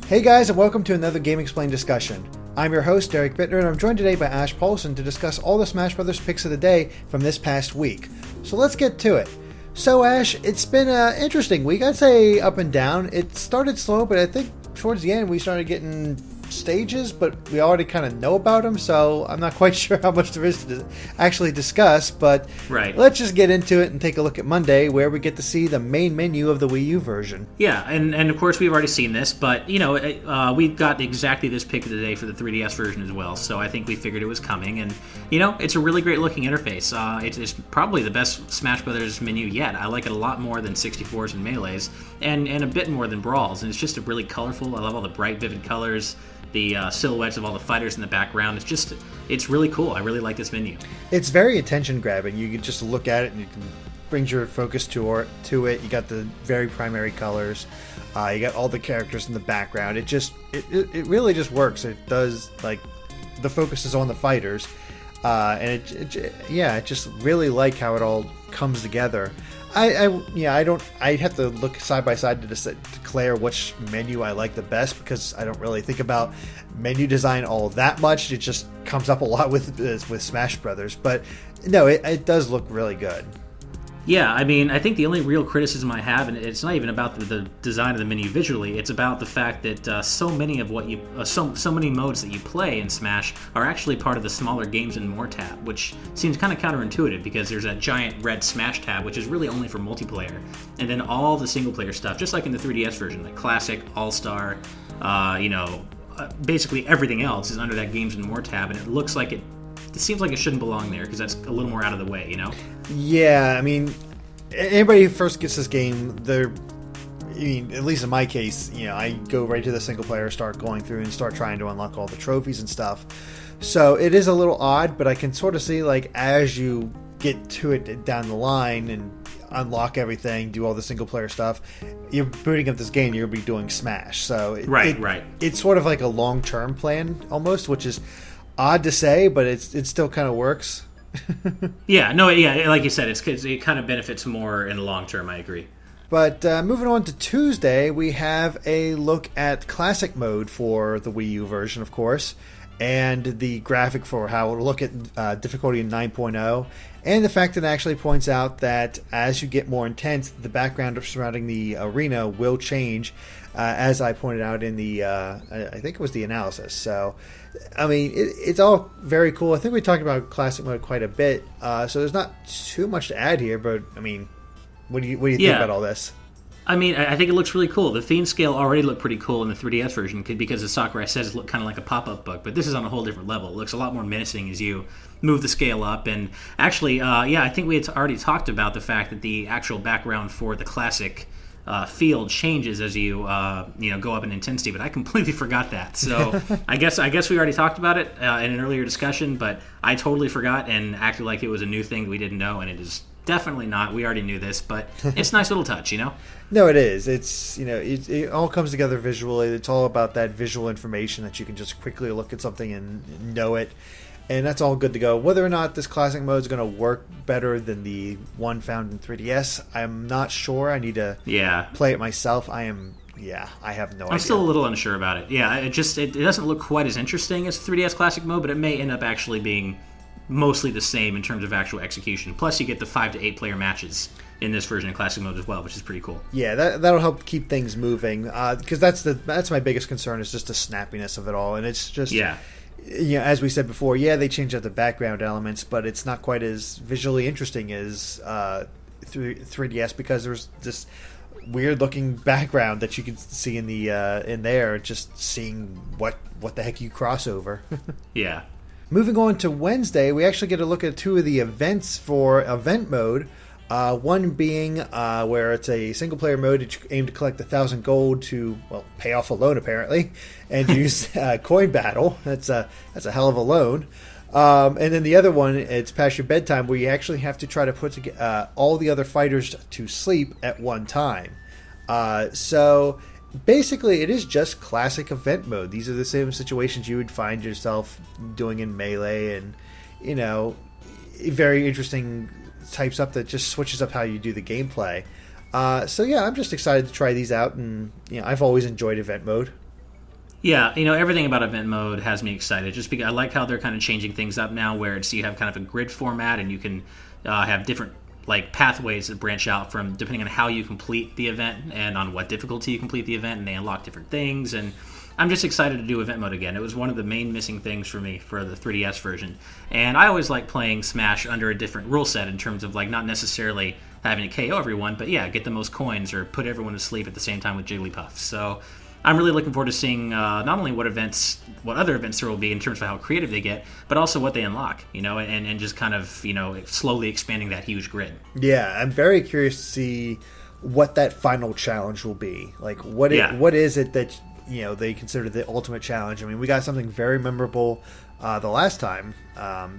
Hey guys, and welcome to another GameXplain discussion. I'm your host, Derek Bittner, and I'm joined today by Ash Paulson to discuss all the Smash Bros. Picks of the day from this past week. So let's get to it. So Ash, it's been an interesting week. I'd say up and down. It started slow, but I think towards the end we started getting stages, but we already kind of know about them, so I'm not quite sure how much there is to actually discuss, but Let's just get into it and take a look at Monday, where we get to see the main menu of the Wii U version. Yeah, and of course we've already seen this, but we got exactly this pick of the day for the 3DS version as well, so I think we figured it was coming, and it's a really great looking interface. It's probably the best Smash Brothers menu yet. I like it a lot more than 64s and Melees, and a bit more than Brawls, and it's just really colorful. I love all the bright, vivid colors, the silhouettes of all the fighters in the background. It's really cool. I really like this menu. It's very attention-grabbing. You can just look at it and you can bring your focus to it. You got the very primary colors. You got all the characters in the background. It really just works. It does, like, the focus is on the fighters. I just really like how it all comes together. I have to look side by side to declare which menu I like the best, because I don't really think about menu design all that much. It just comes up a lot with Smash Brothers, but no, it does look really good. Yeah, I mean, I think the only real criticism I have, and it's not even about the design of the menu visually, it's about the fact that so many modes that you play in Smash are actually part of the smaller Games and More tab, which seems kind of counterintuitive, because there's that giant red Smash tab, which is really only for multiplayer, and then all the single-player stuff, just like in the 3DS version, like Classic, All-Star, basically everything else is under that Games and More tab, and it seems like it shouldn't belong there, because that's a little more out of the way, Yeah, I mean, anybody who first gets this game, at least in my case, I go right to the single player, start going through and start trying to unlock all the trophies and stuff. So it is a little odd, but I can sort of see, like, as you get to it down the line and unlock everything, do all the single player stuff, you're booting up this game, you're going to be doing Smash. So it's sort of like a long-term plan almost, which is odd to say, but it still kind of works. Like you said, it kind of benefits more in the long term. I agree. But moving on to Tuesday, we have a look at Classic mode for the Wii U version, of course, and the graphic for how it'll look at difficulty in 9.0, and the fact that it actually points out that as you get more intense, the background surrounding the arena will change, as I pointed out in the, I think it was the analysis. So, I mean, it's all very cool. I think we talked about Classic mode quite a bit, so there's not too much to add here, but, I mean, what do you think about all this? I mean, I think it looks really cool. The Fiend scale already looked pretty cool in the 3DS version, because as Sakurai says, it looked kind of like a pop-up book, but this is on a whole different level. It looks a lot more menacing as you move the scale up, and actually, I think we had already talked about the fact that the actual background for the Classic field changes as you go up in intensity, but I completely forgot that. So I guess we already talked about it in an earlier discussion, but I totally forgot and acted like it was a new thing that we didn't know, and it is definitely not. We already knew this, but it's a nice little touch, No, it is. It's it all comes together visually. It's all about that visual information that you can just quickly look at something and know it. And that's all good to go. Whether or not this Classic mode is going to work better than the one found in 3DS, I'm not sure. I need to play it myself. I have no idea. I'm still a little unsure about it. Yeah, it doesn't look quite as interesting as 3DS Classic mode, but it may end up actually being mostly the same in terms of actual execution. Plus, you get the 5 to 8 player matches in this version of Classic mode as well, which is pretty cool. Yeah, that'll help keep things moving, because that's my biggest concern, is just the snappiness of it all, and it's just as we said before, they changed out the background elements, but it's not quite as visually interesting as 3DS, because there's this weird looking background that you can see in the in there, just seeing what the heck you cross over. Yeah. Moving on to Wednesday, we actually get a look at 2 of the events for event mode. One being where it's a single-player mode that you aim to collect 1,000 gold to, pay off a loan apparently, and use coin battle. That's a hell of a loan. And then the other one, it's past your bedtime, where you actually have to try to put all the other fighters to sleep at one time. So basically, it is just classic event mode. These are the same situations you would find yourself doing in Melee, and very interesting types up that just switches up how you do the gameplay. So yeah, I'm just excited to try these out, and I've always enjoyed event mode. Yeah, everything about event mode has me excited. Just because I like how they're kind of changing things up now, where you have kind of a grid format, and you can have different pathways that branch out from depending on how you complete the event and on what difficulty you complete the event, and they unlock different things. And I'm just excited to do event mode again. It was one of the main missing things for me for the 3DS version, and I always like playing Smash under a different rule set in terms of not necessarily having to KO everyone, but get the most coins or put everyone to sleep at the same time with Jigglypuff. So I'm really looking forward to seeing not only what other events there will be in terms of how creative they get, but also what they unlock, and just kind of, slowly expanding that huge grid. Yeah, I'm very curious to see what that final challenge will be. What is it that, they consider the ultimate challenge? I mean, we got something very memorable the last time,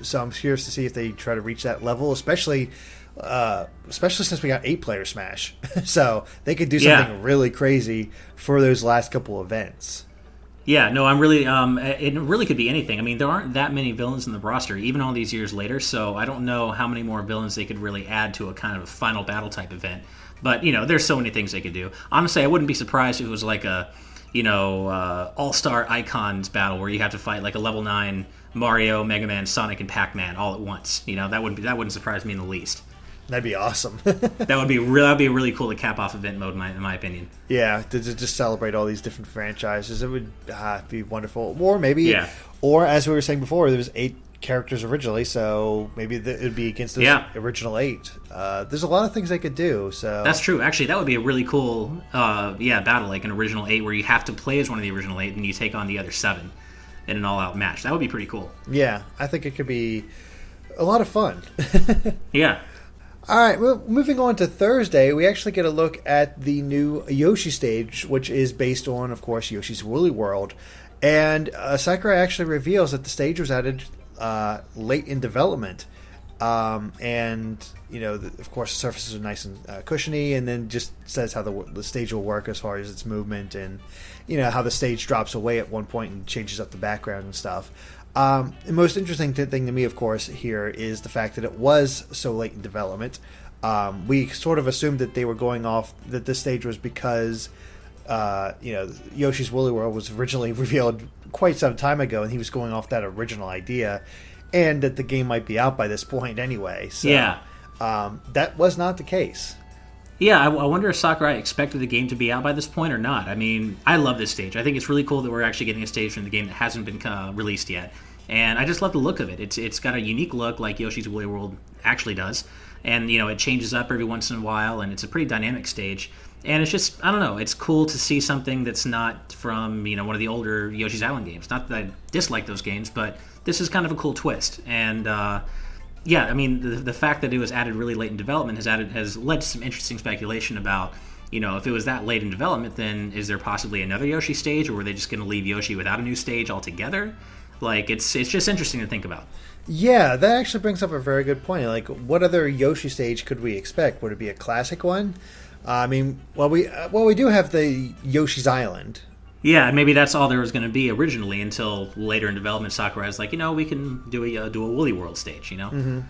so I'm curious to see if they try to reach that level, especially since we got 8-player Smash. So they could do something really crazy for those last couple events. Yeah, no, I'm really, it really could be anything. I mean, there aren't that many villains in the roster, even all these years later, so I don't know how many more villains they could really add to a kind of final battle type event. But, there's so many things they could do. Honestly, I wouldn't be surprised if it was like a, all-star icons battle where you have to fight like a level 9 Mario, Mega Man, Sonic, and Pac-Man all at once. That wouldn't surprise me in the least. That'd be awesome. That'd be really cool to cap off event mode, in my opinion. Yeah, to just celebrate all these different franchises, it would be wonderful. Or maybe, or as we were saying before, there was 8 characters originally, so maybe it would be against those original 8. There's a lot of things they could do. So that's true. Actually, that would be a really cool, battle, like an original 8, where you have to play as one of the original 8, and you take on the other 7 in an all-out match. That would be pretty cool. Yeah, I think it could be a lot of fun. Yeah. All right, well, moving on to Thursday, we actually get a look at the new Yoshi Stage, which is based on, of course, Yoshi's Woolly World. And Sakurai actually reveals that the stage was added late in development. And, of course, the surfaces are nice and cushiony, and then just says how the stage will work as far as its movement, and, how the stage drops away at one point and changes up the background and stuff. The most interesting thing to me, of course, here is the fact that it was so late in development. We sort of assumed that they were going off, that this stage was because, Yoshi's Woolly World was originally revealed quite some time ago, and he was going off that original idea, and that the game might be out by this point anyway. So, that was not the case. Yeah, I wonder if Sakurai expected the game to be out by this point or not. I mean, I love this stage. I think it's really cool that we're actually getting a stage from the game that hasn't been released yet. And I just love the look of it. It's got a unique look like Yoshi's Woolly World actually does. And, it changes up every once in a while, and it's a pretty dynamic stage. And it's just, I don't know, it's cool to see something that's not from, one of the older Yoshi's Island games. Not that I dislike those games, but this is kind of a cool twist. And, yeah, I mean, the fact that it was added really late in development has led to some interesting speculation about, if it was that late in development, then is there possibly another Yoshi stage, or were they just going to leave Yoshi without a new stage altogether? It's just interesting to think about. Yeah, that actually brings up a very good point. What other Yoshi stage could we expect? Would it be a classic one? I mean, we do have the Yoshi's Island. Yeah, maybe that's all there was going to be originally until later in development. Sakurai's like, we can do a Woolly World stage, Mm-hmm.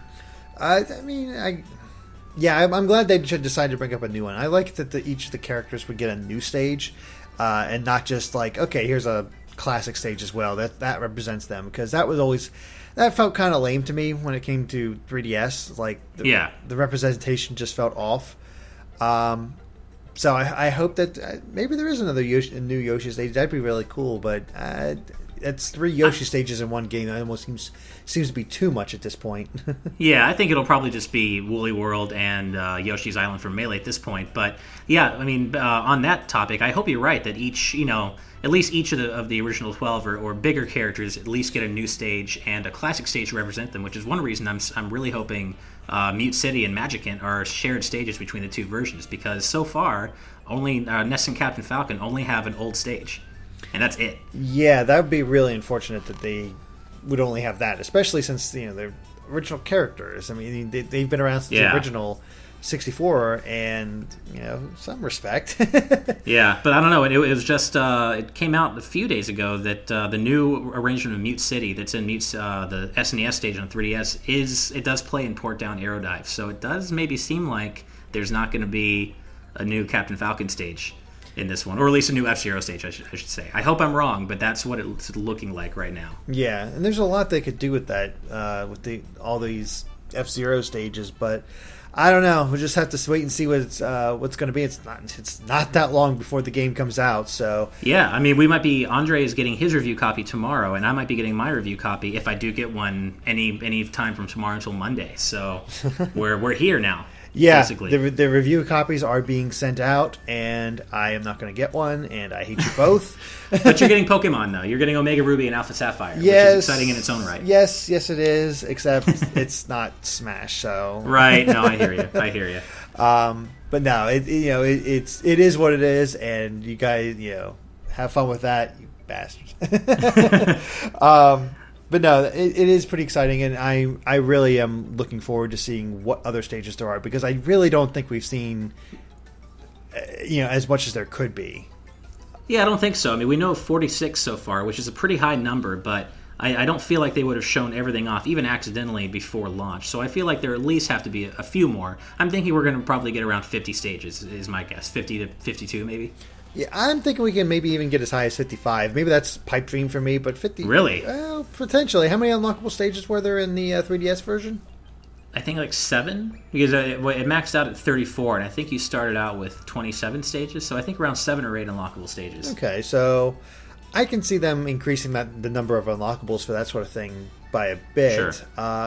I'm glad they decided to bring up a new one. I like that each of the characters would get a new stage, and not just okay, here's a classic stage as well. That represents them, because that felt kind of lame to me when it came to 3DS. The representation just felt off. So I hope that maybe there is another new Yoshi stage. That'd be really cool, but it's 3 Yoshi stages in one game. It almost seems to be too much at this point. Yeah, I think it'll probably just be Woolly World and Yoshi's Island for Melee at this point. But yeah, I mean, on that topic, I hope you're right that each, at least each of the original 12 or bigger characters at least get a new stage and a classic stage to represent them, which is one reason I'm really hoping Mute City and Magicant are shared stages between the two versions, because so far only Ness and Captain Falcon only have an old stage, and that's it. Yeah, that would be really unfortunate that they would only have that, especially since they're original characters. I mean, they've been around since the original 64, and some respect. Yeah, but I don't know. It was just it came out a few days ago that the new arrangement of Mute City that's in Mute's the SNES stage on 3DS it does play in port down Aerodive, so it does maybe seem like there's not going to be a new Captain Falcon stage in this one, or at least a new F-Zero stage, I should say. I hope I'm wrong, but that's what it's looking like right now. Yeah, and there's a lot they could do with that, with all these F-Zero stages, but I don't know. We'll just have to wait and see what's going to be. It's not that long before the game comes out, so yeah. I mean, Andre is getting his review copy tomorrow, and I might be getting my review copy if I do get one any time from tomorrow until Monday. So we're here now. Yeah, basically. The review copies are being sent out, and I am not going to get one, and I hate you both. But you're getting Pokemon, though. You're getting Omega Ruby and Alpha Sapphire, which is exciting in its own right. Yes, it is, except it's not Smash, so... Right, no, I hear you. But no, it is what it is, and you guys, have fun with that, you bastards. But no, it is pretty exciting, and I really am looking forward to seeing what other stages there are, because I really don't think we've seen as much as there could be. Yeah, I don't think so. I mean, we know 46 so far, which is a pretty high number, but I don't feel like they would have shown everything off, even accidentally, before launch. So I feel like there at least have to be a few more. I'm thinking we're going to probably get around 50 stages, is my guess. 50 to 52, maybe. Yeah, I'm thinking we can maybe even get as high as 55. Maybe that's pipe dream for me, but 50... Really? Well, potentially. How many unlockable stages were there in the 3DS version? I think like 7, because it maxed out at 34, and I think you started out with 27 stages, so I think around 7 or 8 unlockable stages. Okay, so I can see them increasing the number of unlockables for that sort of thing by a bit. Sure.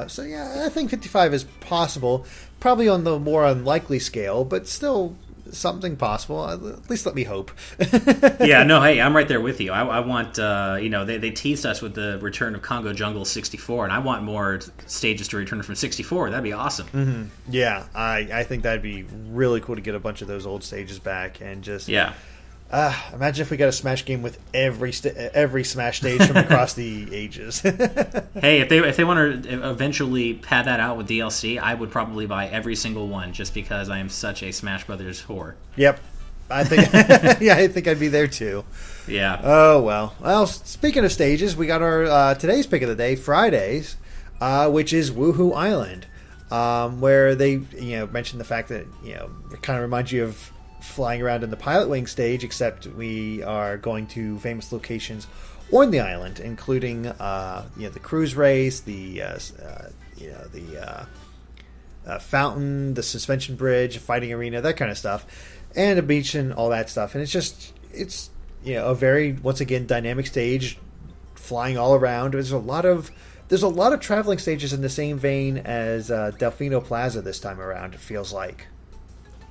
So yeah, I think 55 is possible, probably on the more unlikely scale, but still something possible. At least let me hope. Yeah, no, hey, I'm right there with you. I want, they teased us with the return of Congo Jungle 64, and I want more stages to return from 64. That'd be awesome. Mm-hmm. Yeah, I think that'd be really cool to get a bunch of those old stages back and just... Yeah. Imagine if we got a Smash game with every Smash stage from across the ages. Hey, if they want to eventually pad that out with DLC, I would probably buy every single one just because I am such a Smash Brothers whore. Yep, I think I think I'd be there too. Yeah. Oh well. Well, speaking of stages, we got our today's pick of the day, Fridays, which is Wuhu Island, where they mentioned the fact that it kind of reminds you of flying around in the Pilot Wing stage, except we are going to famous locations on the island, including the cruise race, the fountain, the suspension bridge, fighting arena, that kind of stuff, and a beach and all that stuff. And it's a very, once again, dynamic stage, flying all around. There's a lot of traveling stages in the same vein as Delfino Plaza this time around, it feels like.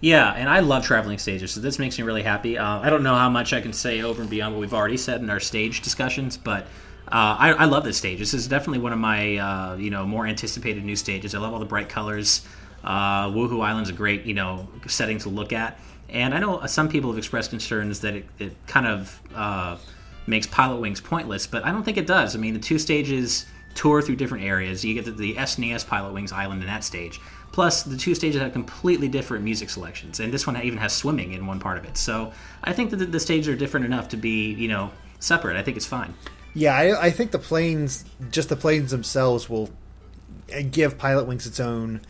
Yeah, and I love traveling stages, so this makes me really happy. I don't know how much I can say over and beyond what we've already said in our stage discussions, but I love this stage. This is definitely one of my more anticipated new stages. I love all the bright colors. Wuhu Island's a great setting to look at, and I know some people have expressed concerns that it kind of makes Pilot Wings pointless, but I don't think it does. I mean, the two stages tour through different areas. You get the SNES Pilot Wings Island in that stage. Plus, the two stages have completely different music selections, and this one even has swimming in one part of it. So I think that the stages are different enough to be, separate. I think it's fine. Yeah, I think the planes themselves will give Pilot Wings its own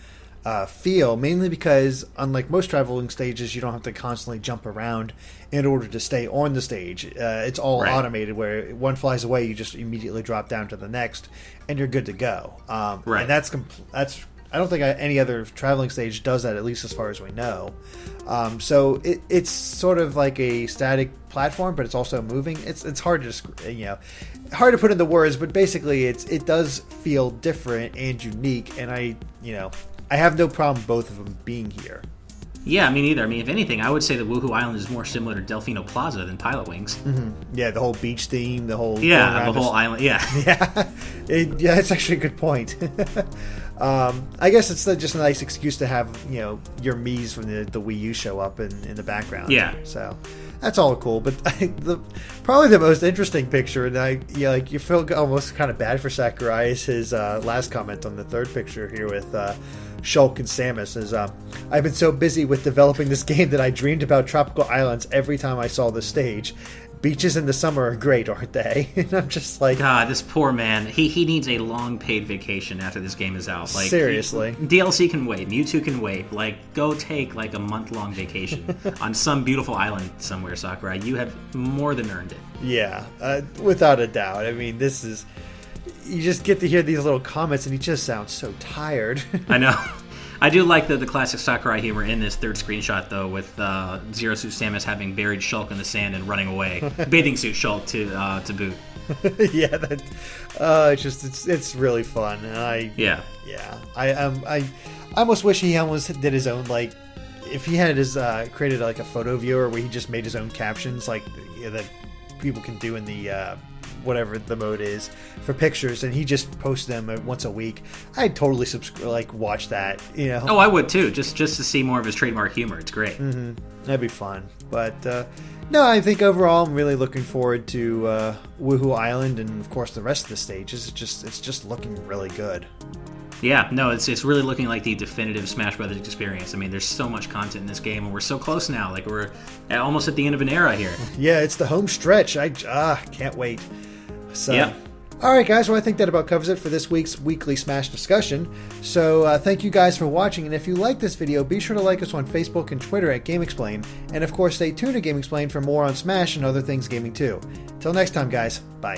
feel, mainly because, unlike most traveling stages, you don't have to constantly jump around in order to stay on the stage. It's all automated, where one flies away, you just immediately drop down to the next, and you're good to go. And that's I don't think any other traveling stage does that, at least as far as we know. So it's sort of like a static platform, but it's also moving. It's hard to hard to put into words, but basically it does feel different and unique. And I have no problem both of them being here. Yeah, me neither. I mean, if anything, I would say that Wuhu Island is more similar to Delfino Plaza than Pilot Wings. Mm-hmm. Yeah, the whole beach theme, the whole island. Yeah, yeah, that's actually a good point. I guess it's just a nice excuse to have your Miis from the Wii U show up in the background. Yeah. So that's all cool. But probably the most interesting picture, and you feel almost kind of bad for Sakurai, is his last comment on the third picture here with Shulk and Samus. Is I've been so busy with developing this game that I dreamed about tropical islands every time I saw the stage. Beaches in the summer are great, aren't they? And I'm just like, God, this poor man. He needs a long paid vacation after this game is out. Like, seriously. DLC can wait. Mewtwo can wait. Like, go take like a month-long vacation on some beautiful island somewhere, Sakurai. You have more than earned it. Yeah, without a doubt. I mean, this is... You just get to hear these little comments, and he just sounds so tired. I know. I do like the classic Sakurai humor in this third screenshot, though, with Zero Suit Samus having buried Shulk in the sand and running away. Bathing suit Shulk to boot. Yeah, it's really fun. And I almost wish he almost did his own, like, if he had his created like a photo viewer where he just made his own captions, like that people can do in the whatever the mode is for pictures, and he just posts them once a week. I'd totally watch that, you know. Oh, I would too, just to see more of his trademark humor. It's great. That'd be fun. But no, I think overall I'm really looking forward to Wuhu Island, and of course the rest of the stages. It's just looking really good. Yeah, no, it's really looking like the definitive Smash Brothers experience. I mean, there's so much content in this game, and we're so close now. Like, we're almost at the end of an era here. Yeah, it's the home stretch. I can't wait. So, yeah. All right, guys. Well, I think that about covers it for this week's weekly Smash discussion. So thank you guys for watching. And if you like this video, be sure to like us on Facebook and Twitter at GameXplain. And of course, stay tuned to GameXplain for more on Smash and other things gaming too. Till next time, guys. Bye.